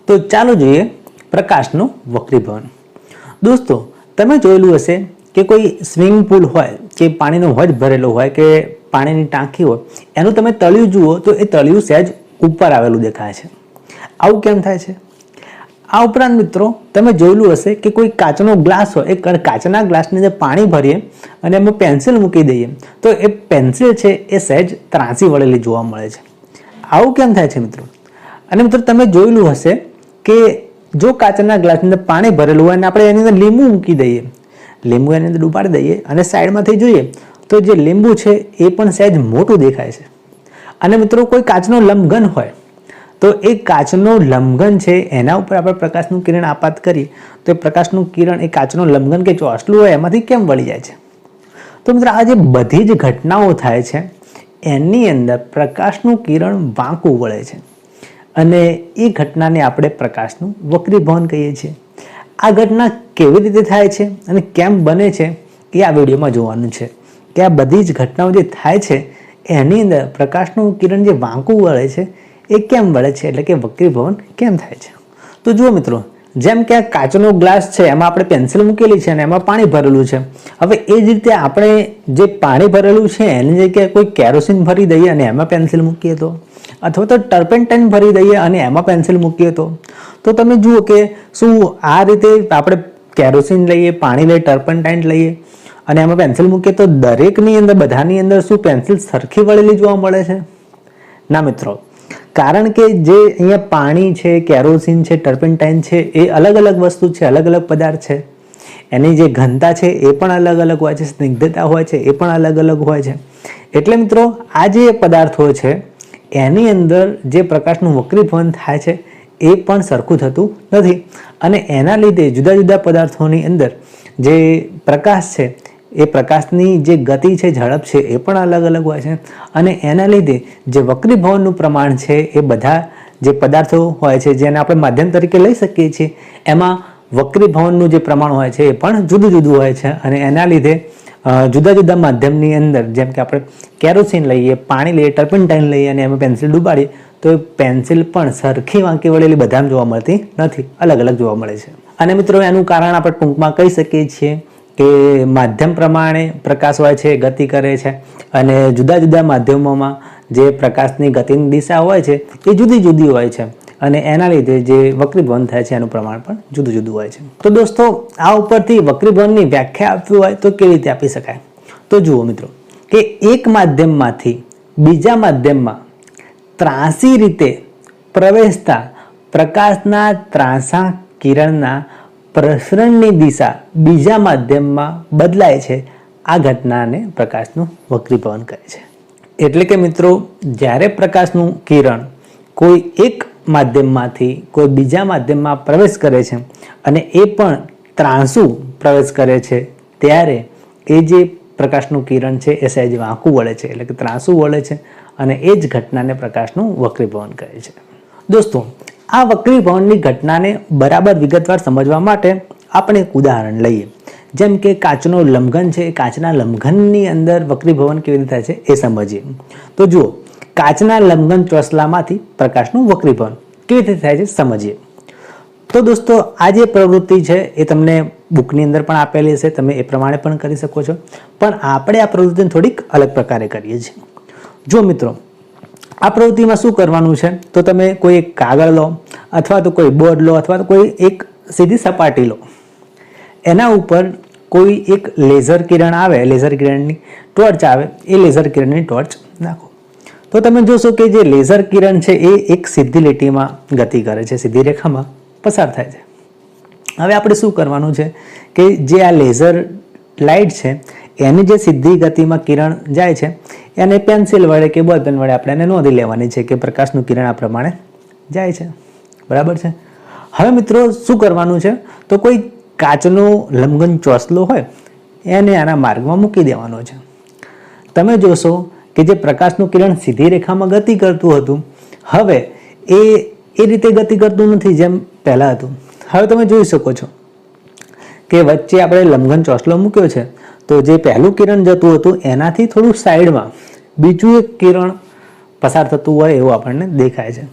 તો ચાલો જોઈએ પ્રકાશનું વક્રીભવન। દોસ્તો તમે જોયેલું હશે કે કોઈ સ્વિમિંગ પૂલ હોય કે પાણીનો વજ ભરેલો હોય કે પાણીની ટાંકી હોય, એનું તમે તળિયું જુઓ તો એ તળિયું સહેજ ઉપર આવેલું દેખાય છે। આવું કેમ થાય છે? આ ઉપરાંત મિત્રો તમે જોયેલું હશે કે કોઈ કાચનો ગ્લાસ હોય, એ કાચના ગ્લાસની અંદર પાણી ભરીએ અને એમાં પેન્સિલ મૂકી દઈએ તો એ પેન્સિલ છે એ સહેજ ત્રાંસી વળેલી જોવા મળે છે। આવું કેમ થાય છે મિત્રો? અને મિત્રો તમે જોયેલું હશે કે જો કાચના ગ્લાસની અંદર પાણી ભરેલું હોય અને આપણે એની અંદર લીંબુ મૂકી દઈએ, લીંબુ એની અંદર ડૂબાડી દઈએ અને સાઈડમાંથી જોઈએ તો જે લીંબુ છે એ પણ સહેજ મોટું દેખાય છે। અને મિત્રો કોઈ કાચનો લંબઘન હોય તો એ કાચનો લંબઘન છે એના ઉપર આપણે પ્રકાશનું કિરણ આપાત કરીએ તો એ પ્રકાશનું કિરણ એ કાચનો લંબઘન કે ચોસલું હોય એમાંથી કેમ વળી જાય છે? તો મિત્રો આ જે બધી જ ઘટનાઓ થાય છે એની અંદર પ્રકાશનું કિરણ વાંકું વળે છે અને એ ઘટનાને આપણે પ્રકાશનું વક્રીભવન કહીએ છીએ। આ ઘટના કેવી રીતે થાય છે અને કેમ બને છે એ આ વિડીયોમાં જોવાનું છે કે આ બધી જ ઘટનાઓ જે થાય છે એની અંદર પ્રકાશનું કિરણ જે વાંકું વળે છે એ કેમ વળે છે, એટલે કે વક્રીભવન કેમ થાય છે। તો જુઓ મિત્રો, જેમ કે આ કાચનો ગ્લાસ છે એમાં આપણે પેન્સિલ મૂકેલી છે અને એમાં પાણી ભરેલું છે। હવે એ જ રીતે આપણે જે પાણી ભરેલું છે એની જગ્યાએ કોઈ કેરોસીન ભરી દઈએ અને એમાં પેન્સિલ મૂકીએ તો, અથવા તો ટર્પેન્ટાઇન ભરી દઈએ અને એમાં પેન્સિલ મૂકીએ તો તમે જુઓ કે શું આ રીતે આપણે કેરોસીન લઈએ, પાણી લઈએ, ટર્પેન્ટાઇન લઈએ અને એમાં પેન્સિલ મૂકીએ તો દરેકની અંદર બધાની અંદર શું પેન્સિલ સરખી વળેલી જોવા મળે છે? ના મિત્રો, કારણ કે જે અહીંયા પાણી છે, કેરોસીન છે, ટર્પેન્ટાઇન છે એ અલગ અલગ વસ્તુ છે, અલગ અલગ પદાર્થ છે। એની જે ઘનતા છે એ પણ અલગ અલગ હોય છે, સ્નિગ્ધતા હોય છે એ પણ અલગ અલગ હોય છે। એટલે મિત્રો આ જે પદાર્થો છે એની અંદર જે પ્રકાશનું વક્રીભવન થાય છે એ પણ સરખું થતું નથી અને એના લીધે જુદા જુદા પદાર્થોની અંદર જે પ્રકાશ છે એ પ્રકાશની જે ગતિ છે, ઝડપ છે એ પણ અલગ અલગ હોય છે અને એના લીધે જે વક્રીભવનનું પ્રમાણ છે એ બધા જે પદાર્થો હોય છે જેને આપણે માધ્યમ તરીકે લઈ શકીએ છીએ એમાં વક્રીભવનનું જે પ્રમાણ હોય છે એ પણ જુદું જુદું હોય છે અને એના લીધે જુદા જુદા માધ્યમની અંદર જેમ કે આપણે કેરોસીન લઈએ, પાણી લઈએ, ટર્પેન્ટાઇન લઈએ અને એમાં પેન્સિલ ડૂબાડીએ તો એ પેન્સિલ પણ સરખી વાંકી વળેલી બધામાં જોવા મળતી નથી, અલગ અલગ જોવા મળે છે। અને મિત્રો એનું કારણ આપણે ટૂંકમાં કહી શકીએ છીએ કે માધ્યમ પ્રમાણે પ્રકાશ હોય છે ગતિ કરે છે અને જુદા જુદા માધ્યમોમાં જે પ્રકાશની ગતિની દિશા હોય છે એ જુદી જુદી હોય છે અને એના લીધે જે વક્રીભવન થાય છે એનું પ્રમાણ પણ જુદું જુદું હોય છે। તો દોસ્તો આ ઉપરથી વક્રીભવનની વ્યાખ્યા આપવી હોય તો કેવી રીતે આપી શકાય? તો જુઓ મિત્રો કે એક માધ્યમમાંથી બીજા માધ્યમમાં ત્રાંસી રીતે પ્રવેશતા પ્રકાશના ત્રાંસા કિરણના પ્રસરણની દિશા બીજા માધ્યમમાં બદલાય છે, આ ઘટનાને પ્રકાશનું વક્રીભવન કહે છે। એટલે કે મિત્રો જ્યારે પ્રકાશનું કિરણ કોઈ એક માધ્યમમાંથી કોઈ બીજા માધ્યમમાં પ્રવેશ કરે છે અને એ પણ ત્રાંસુ પ્રવેશ કરે છે ત્યારે એ જે પ્રકાશનું કિરણ છે એ સહેજ વાંકું વળે છે, એટલે કે ત્રાંસુ વળે છે અને એ જ ઘટનાને પ્રકાશનું વક્રીભવન કહે છે। દોસ્તો આ વક્રીભવનની ઘટનાને બરાબર વિગતવાર સમજવા માટે આપણે એક ઉદાહરણ લઈએ। જેમ કે કાચનો લંબઘન છે, કાચના લંબઘનની અંદર વક્રીભવન કેવી રીતે થાય છે એ સમજીએ। તો જુઓ, કાચના લંબઘન ચોસલામાંથી પ્રકાશનું વક્રીભવન કેવી રીતે થાય છે સમજીએ। તો દોસ્તો આ જે પ્રવૃત્તિ છે એ તમને બુકની અંદર પણ આપેલી હશે, તમે એ પ્રમાણે પણ કરી શકો છો, પણ આપણે આ પ્રવૃત્તિને થોડીક અલગ પ્રકારે કરીએ છીએ। જો મિત્રો આ પ્રવૃત્તિમાં શું કરવાનું છે તો તમે કોઈ એક કાગળ લો અથવા તો કોઈ બોર્ડ લો અથવા તો કોઈ એક સીધી સપાટી લો, એના ઉપર કોઈ એક લેઝર કિરણ આવે, લેઝર કિરણની ટોર્ચ આવે, એ લેઝર કિરણની ટોર્ચ નાખો તો તમે જોશો કે જે લેઝર કિરણ છે એ એક સીધી લીટીમાં ગતિ કરે છે, સીધી રેખામાં પસાર થાય છે। હવે આપણે શું કરવાનું છે કે જે આ લેઝર લાઇટ છે એની જે સીધી ગતિમાં કિરણ જાય છે એને પેન્સિલ વડે કે બોલપેન વડે આપણે એને નોંધી લેવાની છે કે પ્રકાશનું કિરણ આ પ્રમાણે જાય છે, બરાબર છે। હવે મિત્રો શું કરવાનું છે તો કોઈ કાચનો લંબઘન ચોસલો હોય એને આના માર્ગમાં મૂકી દેવાનો છે। તમે જોશો કે જે પ્રકાશનું કિરણ સીધી રેખામાં ગતિ કરતું હતું હવે એ રીતે ગતિ કરતું નથી જેમ પહેલા હતું। હવે તમે જોઈ શકો છો કે વચ્ચે આપણે લંબઘન ચોસલો મૂક્યો છે તો જે પહેલું કિરણ જતું હતું એનાથી થોડું સાઈડમાં બીજું એક કિરણ પસાર થતું હોય એવું આપણને દેખાય છે।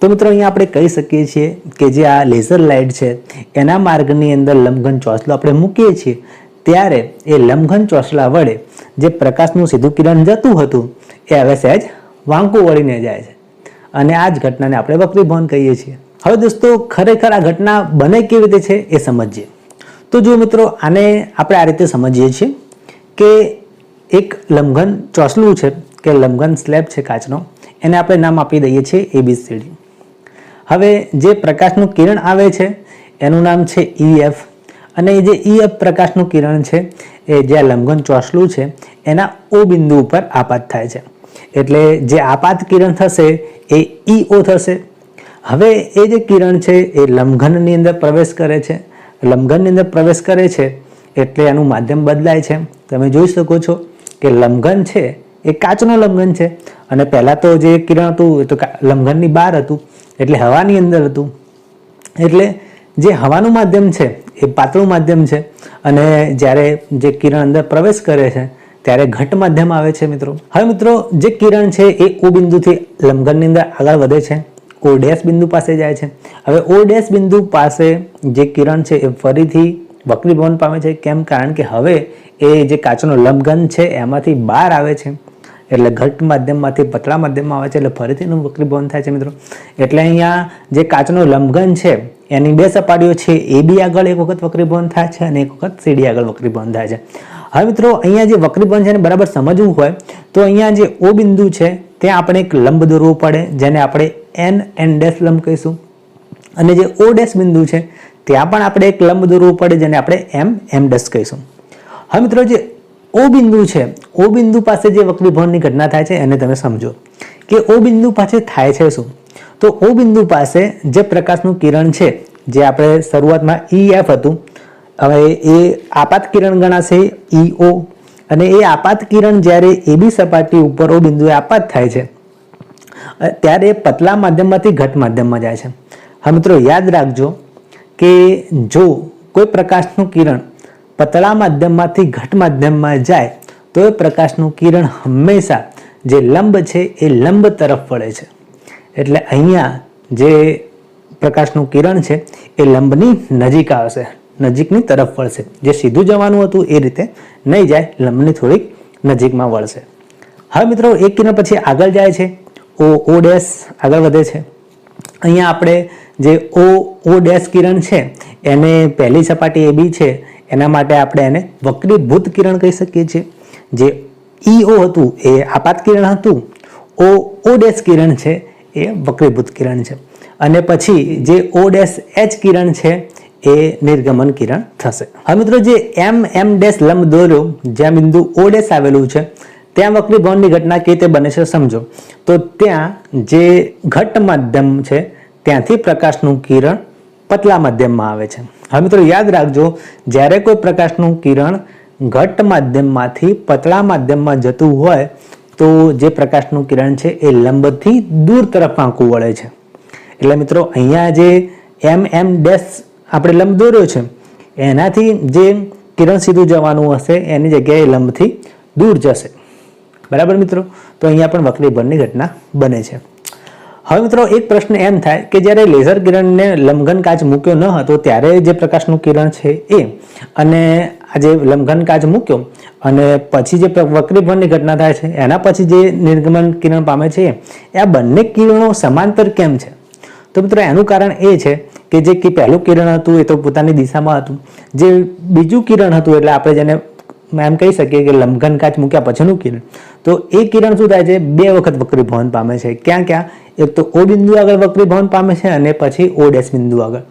તો મિત્રો અહીંયા આપણે કહી શકીએ છીએ કે જે આ લેઝર લાઇટ છે એના માર્ગની અંદર લંબઘન ચોસલો આપણે મૂકીએ છીએ ત્યારે એ લંબઘન ચોસલા વડે જે પ્રકાશનું સીધું કિરણ જતું હતું એ હવે સહેજ વાંકું વળીને જાય છે અને આ જ ઘટનાને આપણે વક્રીભવન કહીએ છીએ. હવે દોસ્તો ખરેખર આ ઘટના બને કેવી રીતે છે એ સમજીએ. તો જો મિત્રો આને આપણે આ રીતે સમજીએ છીએ કે એક લંબઘન ચોસલું છે કે લંબઘન સ્લેબ છે કાચનો, એને આપણે નામ આપી દઈએ છીએ ABCD. હવે જે પ્રકાશનું કિરણ આવે છે એનું નામ છે EF અને જે EF પ્રકાશનું કિરણ છે એ જે લંબઘન ચોસલું છે એના O બિંદુ ઉપર આપાત થાય છે એટલે જે આપાત કિરણ થશે એ EO થશે. હવે એ જે કિરણ છે એ લંબઘનની અંદર પ્રવેશ કરે છે. લંબઘનની અંદર પ્રવેશ કરે છે એટલે એનું માધ્યમ બદલાય છે. તમે જોઈ શકો છો કે લંબઘન છે એ કાચનું લંબઘન છે અને પહેલાં તો જે કિરણ હતું એ તો લંબઘનની બહાર હતું એટલે હવાની અંદર હતું. એટલે જે હવાનું માધ્યમ છે એ પાતળું માધ્યમ છે અને જ્યારે જે કિરણ અંદર પ્રવેશ કરે છે ત્યારે ઘટ માધ્યમ આવે છે મિત્રો. હવે મિત્રો જે કિરણ છે એ O બિંદુથી લંબઘનની અંદર આગળ વધે છે, O ડેશ બિંદુ પાસે જાય છે. હવે O ડેશ બિંદુ પાસે જે કિરણ છે એ ફરીથી વક્રીભવન પામે છે. કેમ? કારણ કે હવે એ જે કાચનો લંબઘન છે એમાંથી બહાર આવે છે એટલે ઘટ માધ્યમમાંથી પતળા માધ્યમમાં આવે છે એટલે ફરીથી એનું વક્રીભવન થાય છે મિત્રો. એટલે અહીંયા જે કાચનો લંબઘન છે એની બે સપાટીઓ છે AB આગળ એક વખત વક્રીભવન થાય છે અને એક વખત CD આગળ વક્રીભવન થાય છે. હવે મિત્રો અહીંયા જે વક્રીભવન છે એને બરાબર સમજવું હોય તો અહીંયા જે O બિંદુ છે ત્યાં આપણે એક લંબ દોરવો પડે જેને આપણે N ડેશ લંબ કહીશું અને જે O ડેશ બિંદુ છે ત્યાં પણ આપણે એક લંબ દોરવું પડે જેને આપણે M ડેશ કહીશું. હવે મિત્રો જે O બિંદુ છે, O બિંદુ પાસે જે વક્રીભવનની ઘટના થાય છે એને તમે સમજો કે O બિંદુ પાસે થાય છે શું. તો O બિંદુ પાસે જે પ્રકાશનું કિરણ છે જે આપણે શરૂઆતમાં EF હતું હવે એ આપાત કિરણ ગણાશે EO અને એ આપાત કિરણ જ્યારે AB સપાટી ઉપર O બિંદુએ આપાત થાય છે ત્યારે પતલા માધ્યમમાંથી ઘટ માધ્યમમાં જાય છે. હા મિત્રો યાદ રાખજો કે જો કોઈ પ્રકાશનું કિરણ પતળા માધ્યમમાંથી ઘટ માધ્યમમાં જાય તો એ પ્રકાશનું કિરણ હંમેશા જે લંબ છે એ લંબ તરફ વળે છે. એટલે અહીંયા જે પ્રકાશનું કિરણ છે એ લંબની નજીક આવશે, નજીકની તરફ વળશે. જે સીધું જવાનું હતું એ રીતે નહીં જાય, લંબની થોડીક નજીકમાં વળશે. હવે મિત્રો એક કિરણ પછી આગળ જાય છે, O ડેશ આગળ વધે છે. અહીંયા આપણે જે O ડેશ કિરણ છે એને પહેલી સપાટી AB છે એના માટે આપણે એને વક્રીભૂત કિરણ કહી શકીએ છીએ. જે EO હતું એ આપાત કિરણ હતું, O ડેશ કિરણ છે એ વક્રીભૂત કિરણ છે અને પછી જે O ડેશ H કિરણ છે એ નિર્ગમન કિરણ થશે. હવે મિત્રો જે M ડેશ લંબ દોર્યો જ્યાં બિંદુ O ડેશ આવેલું છે ત્યાં વક્રીભવનની ઘટના કેવી રીતે બને છે સમજો. તો ત્યાં જે ઘટ માધ્યમ છે ત્યાંથી પ્રકાશનું કિરણ પતલા માધ્યમમાં આવે છે. હવે મિત્રો યાદ રાખજો જ્યારે કોઈ પ્રકાશનું કિરણ ઘટ માધ્યમમાંથી પતળા માધ્યમમાં જતું હોય તો જે પ્રકાશનું કિરણ છે એ લંબથી દૂર તરફ આંકું વળે છે. એટલે મિત્રો અહીંયા જે M ડેશ આપણે લંબ દોર્યો છે એનાથી જે કિરણ સીધું જવાનું હશે એની જગ્યાએ લંબથી દૂર જશે. બરાબર મિત્રો? તો અહીંયા પણ વક્રીભવનની ઘટના બને છે. હવે મિત્રો એક પ્રશ્ન એમ થાય કે જ્યારે લેઝર કિરણને લંબઘન કાચ મૂક્યો ન હતો ત્યારે જે પ્રકાશનું કિરણ છે એ અને આ જે લંબઘન કાચ મૂક્યો અને પછી જે વક્રીભવનની ઘટના થાય છે એના પછી જે નિર્ગમન કિરણ પામે છે એ આ બંને કિરણો સમાંતર કેમ છે? તો મિત્રો એનું કારણ એ છે કે જે પહેલું કિરણ હતું એ તો પોતાની દિશામાં હતું, જે બીજું કિરણ હતું એટલે આપણે જેને એમ કહી શકીએ કે લંબઘન કાચ મૂક્યા પછીનું કિરણ, તો એ કિરણ શું થાય છે બે વખત વક્રીભવન પામે છે. ક્યાં ક્યાં? એક તો O બિંદુ આગળ વક્રીભવન પામે છે અને પછી O ડેશ બિંદુ આગળ.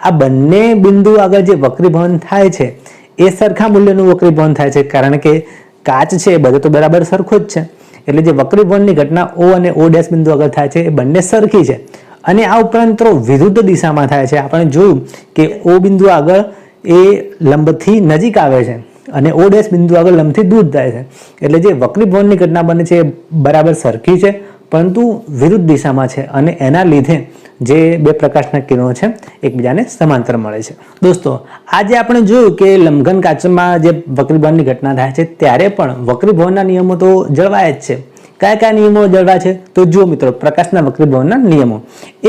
આ બંને બિંદુ આગળ જે વક્રીભવન થાય છે એ સરખા મૂલ્યનું વક્રીભવન થાય છે કારણ કે કાચ છે એ બધે તો બરાબર સરખો જ છે. એટલે જે વક્રીભવનની ઘટના O અને O ડેશ બિંદુ આગળ થાય છે એ બંને સરખી છે અને આ ઉપરાંત વિરુદ્ધ દિશામાં થાય છે. આપણે જોયું કે O બિંદુ આગળ એ લંબથી નજીક આવે છે અને O ડેશ બિંદુ આગળ લંબથી દૂર જાય છે. એટલે જે વક્રીભવનની ઘટના બને છે એ બરાબર સરખી છે પરંતુ વિરુદ્ધ દિશામાં છે અને એના લીધે જે બે પ્રકાશના કિરણો છે એકબીજાને સમાંતર મળે છે. દોસ્તો આજે આપણે જોયું કે લંબઘન કાચમાં જે વક્રીભવનની ઘટના થાય છે ત્યારે પણ વક્રીભવનના નિયમો તો જળવાય જ છે કયા કયા નિયમો જળવાય છે? તો જુઓ મિત્રો, પ્રકાશના વક્રીભવનના નિયમો.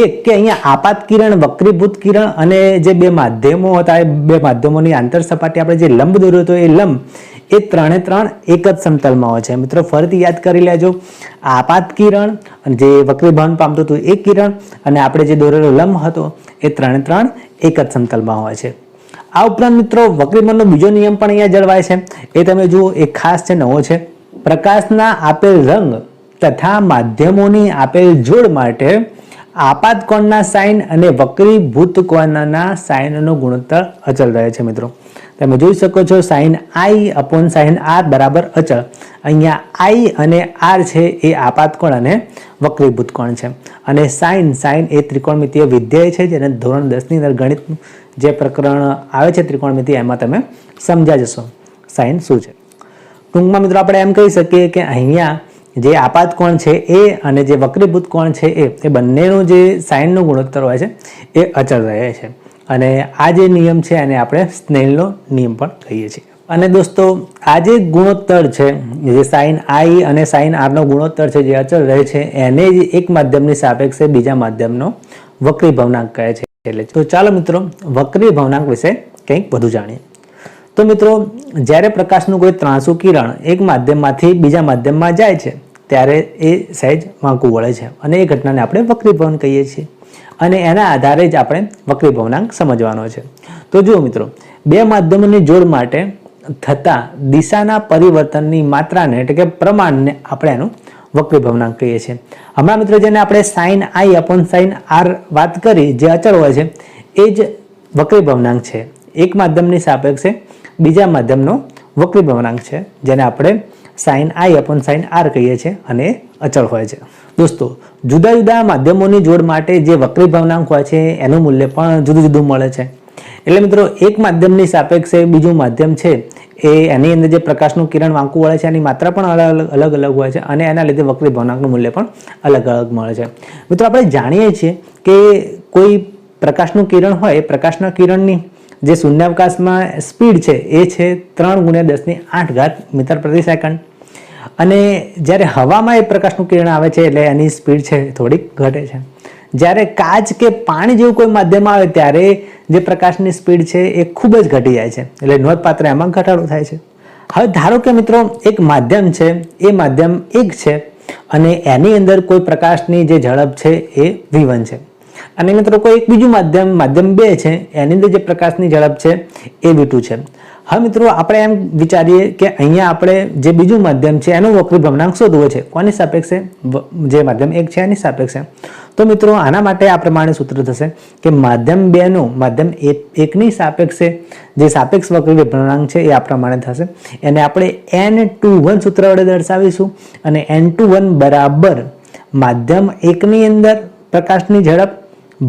એક કે અહીંયા આપાત કિરણ, વક્રીભૂત કિરણ અને જે બે માધ્યમો હતા એ બે માધ્યમોની આંતર સપાટી આપણે જે લંબ દોર્યો હતો એ લંબ એ ત્રણે ત્રણ એક જ સમતલમાં હોય છે. મિત્રો ફરીથી યાદ કરી લેજો, આપાત કિરણ જે વક્રીભવન પામતું હતું એ કિરણ અને આપણે જે દોરેલો લંબ હતો એ ત્રણે ત્રણ એક જ સમતલમાં હોય છે. આ ઉપરાંત મિત્રો વક્રીભવનનો બીજો નિયમ પણ અહીંયા જળવાય છે. એ તમે જુઓ, એ ખાસ છે, નવો છે. પ્રકાશના આપેલ રંગ તથા માધ્યમોની આપેલ જોડ માટે આપાત કોણના સાઇન અને વક્રીભૂત કોણના સાઇનનો ગુણોત્તર અચળ રહે છે. મિત્રો તમે જોઈ શકો છો, sine I upon sine R બરાબર અચળ. અહીંયા આઈ અને આર છે એ આપાત કોણ અને વક્રીભૂત કોણ છે. અને સાઇન એ ત્રિકોણમિતિય વિધેય છે, જેને ધોરણ 10 ની અંદર ગણિત જે પ્રકરણ આવે છે ત્રિકોણમિતિ, એમાં તમે સમજા જશો સાઇન શું છે. ટૂંકમાં મિત્રો આપણે એમ કહી શકીએ કે અહીંયા જે આપાત કોણ છે એ અને જે વક્રીભૂત કોણ છે એ બંનેનો જે સાઇનનો ગુણોત્તર હોય છે એ અચળ રહે છે. અને આ જે નિયમ છે એને આપણે સ્નેલનો નિયમ પણ કહીએ છીએ. અને દોસ્તો, આ જે ગુણોત્તર છે, જે સાઇન આઈ અને સાઇન આરનો ગુણોત્તર છે જે અચળ રહે છે, એને જ એક માધ્યમની સાપેક્ષે બીજા માધ્યમનો વક્રીભવનાંક કહે છે. એટલે તો ચાલો મિત્રો વક્રીભવનાંક વિશે કંઈક વધુ જાણીએ. તો મિત્રો, જ્યારે પ્રકાશનું કોઈ ત્રાંસુ કિરણ એક માધ્યમમાંથી બીજા માધ્યમમાં જાય છે ત્યારે એ સહેજ વાંકું વળે છે અને એ ઘટનાને આપણે વક્રીભવન કહીએ છીએ. અને એના આધારે જ આપણે વક્રીભવનાંક સમજવાનો છે. તો જુઓ મિત્રો, બે માધ્યમોની જોડ માટે થતા દિશાના પરિવર્તનની માત્રાને એટલે કે પ્રમાણને આપણે એનું વક્રીભવનાંક કહીએ છીએ. હમણાં મિત્રો જેને આપણે sine I upon sine R વાત કરી, જે અચળ હોય છે, એ જ વક્રીભવનાંક છે. એક માધ્યમની સાપેક્ષે બીજા માધ્યમનો વક્રીભવનાંક છે, જેને આપણે sine I upon sine R કહીએ છીએ અને અચળ હોય છે. દોસ્તો, જુદા જુદા માધ્યમોની જોડ માટે જે વક્રીભવનાંક હોય છે એનું મૂલ્ય પણ જુદું જુદું મળે છે. એટલે મિત્રો એક માધ્યમની સાપેક્ષે બીજું માધ્યમ છે એ એની અંદર જે પ્રકાશનું કિરણ વાંકું વળે છે એની માત્રા પણ અલગ અલગ હોય છે અને એના લીધે વક્રીભવનાંકનું મૂલ્ય પણ અલગ અલગ મળે છે. મિત્રો આપણે જાણીએ છીએ કે કોઈ પ્રકાશનું કિરણ હોય, એ પ્રકાશના કિરણની જે શૂન્યાવકાશમાં સ્પીડ છે એ છે 3 × 10⁸ મીટર પ્રતિ સેકન્ડ. અને જ્યારે હવામાં એ પ્રકાશનું કિરણ આવે છે એટલે એની સ્પીડ છે થોડીક ઘટે છે. જ્યારે કાચ કે પાણી જેવું કોઈ માધ્યમ આવે ત્યારે જે પ્રકાશની સ્પીડ છે એ ખૂબ જ ઘટી જાય છે, એટલે નોંધપાત્ર એમાં ઘટાડો થાય છે. હવે ધારો કે મિત્રો એક માધ્યમ છે, એ માધ્યમ 1 છે અને એની અંદર કોઈ પ્રકાશની જે ઝડપ છે એ v1 છે. અને મિત્રો કોઈ એક બીજું માધ્યમ 2 છે, એની અંદર જે પ્રકાશની ઝડપ છે એ v2 છે. હવે મિત્રો આપણે એમ વિચારીએ કે અહીંયા આપણે જે બીજું માધ્યમ છે એનો વક્રીભવનાંક શોધવો છે. કોની સાપેક્ષે? જે માધ્યમ 1 છે એની સાપેક્ષે. તો મિત્રો આના માટે આ પ્રમાણે સૂત્ર થશે કે માધ્યમ 2 નું માધ્યમ 1 ની સાપેક્ષે જે સાપેક્ષ વક્રીભવનાંક છે એ આ પ્રમાણે થશે. એને આપણે n21 સૂત્ર વડે દર્શાવીશું અને n21 બરાબર માધ્યમ 1 ની અંદર પ્રકાશની ઝડપ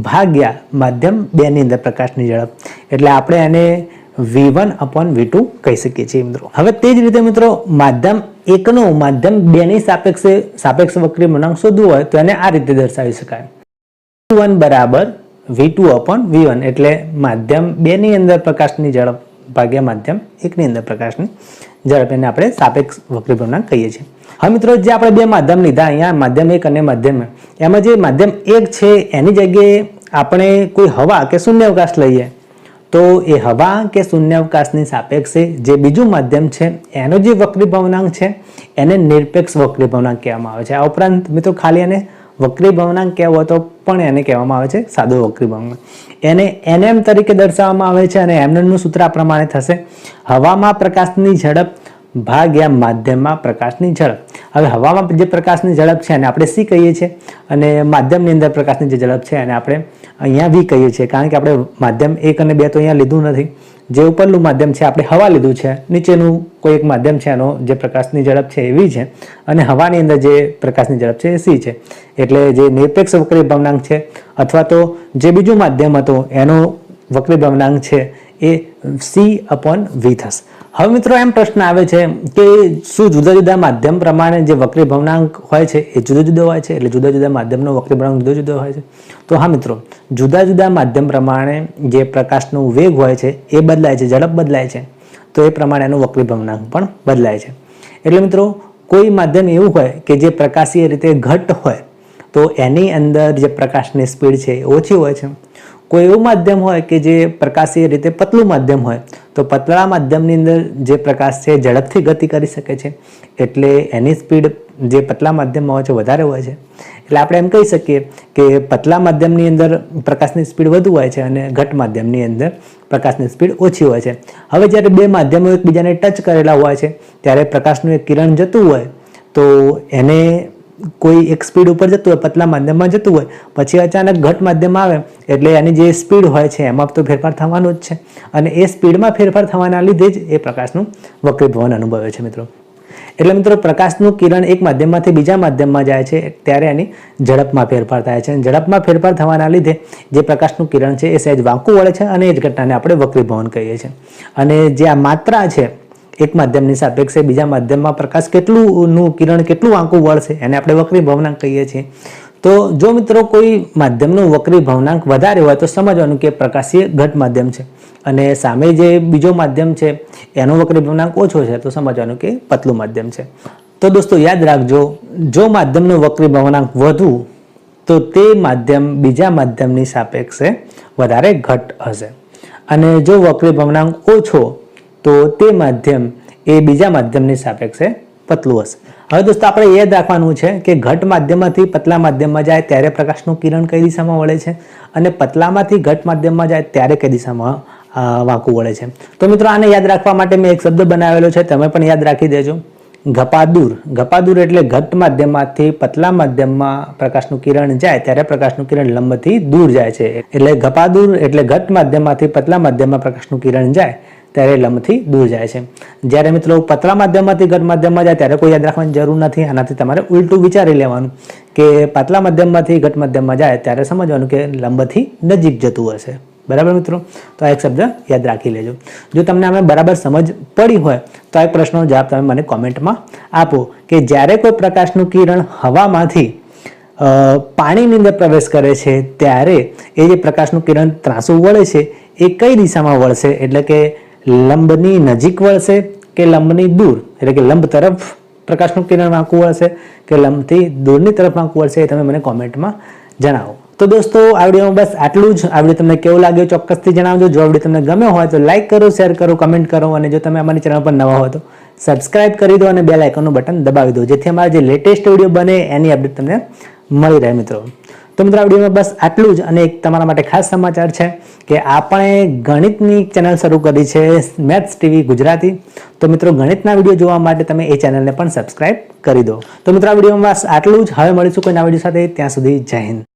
ભાગ્યા માધ્યમ 2 ની અંદર પ્રકાશની ઝડપ. એટલે આપણે એને v1 upon v2 કહી શકીએ છીએ મિત્રો. હવે તે જ રીતે મિત્રો માધ્યમ 1 નું માધ્યમ 2 ની સાપેક્ષ વક્રીભવનાંક શોધવું હોય તો એને આ રીતે દર્શાવી શકાય. v1 બરાબર v2 upon v1 એટલે માધ્યમ 2 ની અંદર પ્રકાશની ઝડપ ભાગ્યા માધ્યમ 1 ની અંદર પ્રકાશની ઝડપ, એને આપણે સાપેક્ષ વક્રીભવનાંક કહીએ છીએ. હવે મિત્રો જે આપણે બે માધ્યમ લીધા અહીંયા, માધ્યમ 1 અને માધ્યમ 2, એમાં જે માધ્યમ 1 છે એની જગ્યાએ આપણે કોઈ હવા કે શૂન્યાવકાશ લઈએ તો એ હવા કે શૂન્યાવકાશની સાપેક્ષે જે બીજું માધ્યમ છે એનો જે વક્રીભવનાંક છે એને નિરપેક્ષ વક્રીભવનાંક કહેવામાં આવે છે. આ ઉપરાંત મિત્રો ખાલી એને વક્રીભવનાંક કહેવો તો પણ એને કહેવામાં આવે છે સાદો વક્રીભવનાંક. એને nm તરીકે દર્શાવવામાં આવે છે અને nm નું સૂત્ર આ પ્રમાણે થશે: હવામાં પ્રકાશની ઝડપ ભાગ્યા માધ્યમમાં પ્રકાશની ઝડપ. હવે હવામાં જે પ્રકાશની ઝડપ છે એને આપણે c કહીએ છીએ અને માધ્યમની અંદર પ્રકાશની જે ઝડપ છે એને આપણે અહીંયા v કહીએ છીએ, કારણ કે આપણે માધ્યમ 1 અને 2 તો અહીંયા લીધું નથી. જે ઉપરનું માધ્યમ છે આપણે હવા લીધું છે, નીચેનું કોઈ એક માધ્યમ છે એનો જે પ્રકાશની ઝડપ છે એ v છે અને હવાની અંદર જે પ્રકાશની ઝડપ છે એ c છે. એટલે જે નિરપેક્ષ વક્રીભવનાંક છે અથવા તો જે બીજું માધ્યમ હતું એનો વક્રીભવનાંક છે એ c upon v થશે. હવે મિત્રો એમ પ્રશ્ન આવે છે કે શું જુદા જુદા માધ્યમ પ્રમાણે જે વક્રીભવનાંક હોય છે એ જુદો જુદો હોય છે, એટલે જુદા જુદા માધ્યમનો વક્રીભવનાંક જુદો જુદો હોય છે? તો હા મિત્રો, જુદા જુદા માધ્યમ પ્રમાણે જે પ્રકાશનો વેગ હોય છે એ બદલાય છે, ઝડપ બદલાય છે, તો એ પ્રમાણે એનું વક્રીભવનાંક પણ બદલાય છે. એટલે મિત્રો કોઈ માધ્યમ એવું હોય કે જે પ્રકાશીય રીતે ઘટ હોય તો એની અંદર જે પ્રકાશની સ્પીડ છે એ ઓછી હોય છે. કોઈ એવું માધ્યમ હોય કે જે પ્રકાશીય રીતે પતલું માધ્યમ હોય તો પતળા માધ્યમની અંદર જે પ્રકાશ છે ઝડપથી ગતિ કરી શકે છે, એટલે એની સ્પીડ જે પતલા માધ્યમમાં હોય છે વધારે હોય છે. એટલે આપણે એમ કહી શકીએ કે પતલા માધ્યમની અંદર પ્રકાશની સ્પીડ વધુ હોય છે અને ઘટ માધ્યમની અંદર પ્રકાશની સ્પીડ ઓછી હોય છે. હવે જ્યારે બે માધ્યમો એકબીજાને ટચ કરેલા હોય છે ત્યારે પ્રકાશનું એક કિરણ જતું હોય તો એને કોઈ એક સ્પીડ ઉપર જતું હોય, પતલા માધ્યમમાં જતું હોય, પછી અચાનક ઘટ માધ્યમ આવે એટલે એની જે સ્પીડ હોય છે એમાં તો ફેરફાર થવાનો જ છે અને એ સ્પીડમાં ફેરફાર થવાના લીધે જ એ પ્રકાશનું વક્રીભવન અનુભવે છે મિત્રો. એટલે મિત્રો પ્રકાશનું કિરણ એક માધ્યમમાંથી બીજા માધ્યમમાં જાય છે ત્યારે એની ઝડપમાં ફેરફાર થાય છે. ઝડપમાં ફેરફાર થવાના લીધે જે પ્રકાશનું કિરણ છે એ સહેજ વાંકું વળે છે અને એ જ ઘટનાને આપણે વક્રીભવન કહીએ છીએ. અને જે આ માત્રા છે એક માધ્યમની સાપેક્ષે બીજા માધ્યમમાં પ્રકાશ કેટલુંનું કિરણ કેટલું વાંકું વળશે એને આપણે વક્રીભવનાંક કહીએ છીએ. તો જો મિત્રો કોઈ માધ્યમનું વક્રીભવનાંક વધારે હોય તો સમજવાનું કે પ્રકાશીય ઘટ માધ્યમ છે અને સામે જે બીજો માધ્યમ છે એનો વક્રીભવનાંક ઓછો છે તો સમજવાનું કે પતલું માધ્યમ છે. તો દોસ્તો યાદ રાખજો, જો માધ્યમનો વક્રીભવનાંક વધુ તો તે માધ્યમ બીજા માધ્યમની સાપેક્ષે વધારે ઘટ હશે અને જો વક્રીભવનાંક ઓછો તો તે માધ્યમ એ બીજા માધ્યમની સાપેક્ષે પતલું હશે. હવે દોસ્તો આપણે યાદ રાખવાનું છે કે ઘટ માધ્યમમાંથી પતલા માધ્યમમાં જાય ત્યારે પ્રકાશનું કિરણ કઈ દિશામાં વળે છે અને પતલામાંથી ઘટ માધ્યમમાં જાય ત્યારે કઈ દિશામાં વાંકું વળે છે. તો મિત્રો આને યાદ રાખવા માટે મેં એક શબ્દ બનાવેલો છે, તમે પણ યાદ રાખી દેજો. ગપાદૂર. ગપાદૂર એટલે ઘટ માધ્યમમાંથી પતલા માધ્યમમાં પ્રકાશનું કિરણ જાય ત્યારે પ્રકાશનું કિરણ લંબથી દૂર જાય છે. એટલે ગપાદૂર એટલે ઘટ માધ્યમમાંથી પતલા માધ્યમમાં પ્રકાશનું કિરણ જાય ત્યારે લંબથી દૂર જાય છે. જ્યારે મિત્રો પતલા માધ્યમમાંથી ઘટ માધ્યમમાં જાય ત્યારે કોઈ યાદ રાખવાની જરૂર નથી. આનાથી તમારે ઉલટું વિચારી લેવાનું કે પતલા માધ્યમમાંથી ઘટ માધ્યમમાં જાય ત્યારે સમજવાનું કે લંબથી નજીક જતું હશે. બરાબર મિત્રો, તો આ એક શબ્દ યાદ રાખી લેજો. જો તમને આમાં બરાબર સમજ પડી હોય તો આ એક પ્રશ્નનો જવાબ તમે મને કોમેન્ટમાં આપો કે જ્યારે કોઈ પ્રકાશનું કિરણ હવામાંથી પાણીની અંદર પ્રવેશ કરે છે ત્યારે એ જે પ્રકાશનું કિરણ ત્રાંસું વળે છે એ કઈ દિશામાં વળશે, એટલે કે લંબની નજીક વળશે કે લંબની દૂર, એટલે કે લંબ તરફ પ્રકાશનું કિરણ વાંકું વળશે કે લંબથી દૂરની તરફ વાંકું વળશે, એ તમે મને કોમેન્ટમાં જણાવો. તો દોસ્તો આ વિડીયોમાં બસ આટલું જ. આ વિડીયો તમને કેવો લાગ્યો ચોક્કસથી જણાવજો. જો આ વિડીયો તમને ગમ્યો હોય તો લાઈક કરો, શેર કરો, કમેન્ટ કરો અને જો તમે અમારી ચેનલ પર નવા હોય તો સબસ્ક્રાઇબ કરી દો અને બેલ આઇકનનું બટન દબાવી દો જેથી અમારા જે લેટેસ્ટ વિડીયો બને એની અપડેટ તમને મળી રહે મિત્રો. તો મિત્રો આ વિડીયોમાં બસ આટલું જ. અને એક તમારા માટે ખાસ સમાચાર છે કે આપણે ગણિતની ચેનલ શરૂ કરી છે, મેથ્સ ટીવી ગુજરાતી. તો મિત્રો ગણિતના વિડીયો જોવા માટે તમે એ ચેનલને પણ સબસ્ક્રાઇબ કરી દો. તો મિત્રો આ વિડીયોમાં બસ આટલું જ. હવે મળીશું કોઈ નવા વિડીયો સાથે. ત્યાં સુધી જય હિન્દ.